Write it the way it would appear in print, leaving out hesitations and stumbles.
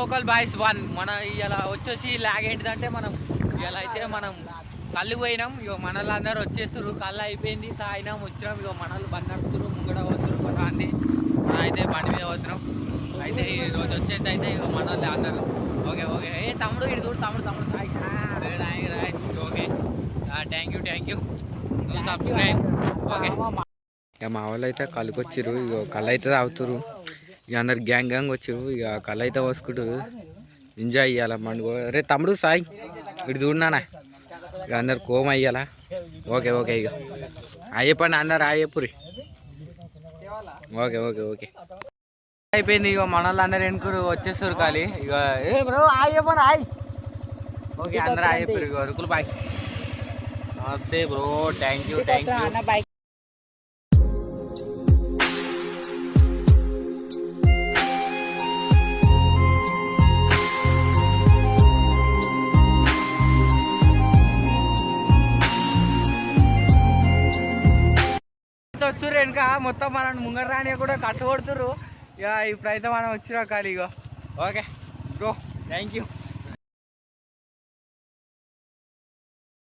Local boys 1 మన ఇలా వచ్చేసి లాగ్ ఏంటిదంటే మనం ఇలా అయితే మనం కళ్ళు పోయినాం. ఇక మనలు అందరూ వచ్చేస్తారు. కళ్ళు అయిపోయింది, తాగినాం, వచ్చినాం. ఇక మనలు బండి నడుపుతున్నారు, ముంగడ పోతున్నారు, మన అన్ని మనం అయితే బండి మీద పోతున్నాం. అయితే ఈరోజు వచ్చేది అయితే ఇక మనల్ని అందరూ ఓకే ఓకే. ఏ తమ్ముడు ఇటు చూడు, తమ్ముడు Sai right. Okay thank you subscribe. Okay ఇక మా వాళ్ళు అయితే కళ్ళుకి వచ్చిర్రు. ఇక కళ్ళు అయితే తాగుతురు. ఇక అందరు గ్యాంగ్ వచ్చారు. ఇక కళ్ళు అయితే పోసుకుంటారు. ఎంజాయ్ చేయాల మండుకో. రే తమ్ముడు సాయి ఇటు చూడనా. ఇక అందరు కోమ అయ్యాలా. ఓకే ఇక అయ్యప్పండి, అందరు అయ్యప్పురి. ఓకే అయిపోయింది. ఇక మన వాళ్ళు అందరు ఎన్నుకురు వచ్చేస్తారు ఖాళీ. ఇక ఏ బ్రో అయ్యప్పని ఓకే అందరు అయ్యప్పరు. ఇక అరుకులు బాయ్. నమస్తే బ్రో, థ్యాంక్ యూ. వస్తుర్రు వెనుక మొత్తం మనం ముంగర రాని కూడా కట్టు కొడుతుర్రు. ఇక ఇప్పుడైతే మనం వచ్చినా ఖాళీ. ఇక ఓకే బ్రో, థ్యాంక్ యూ.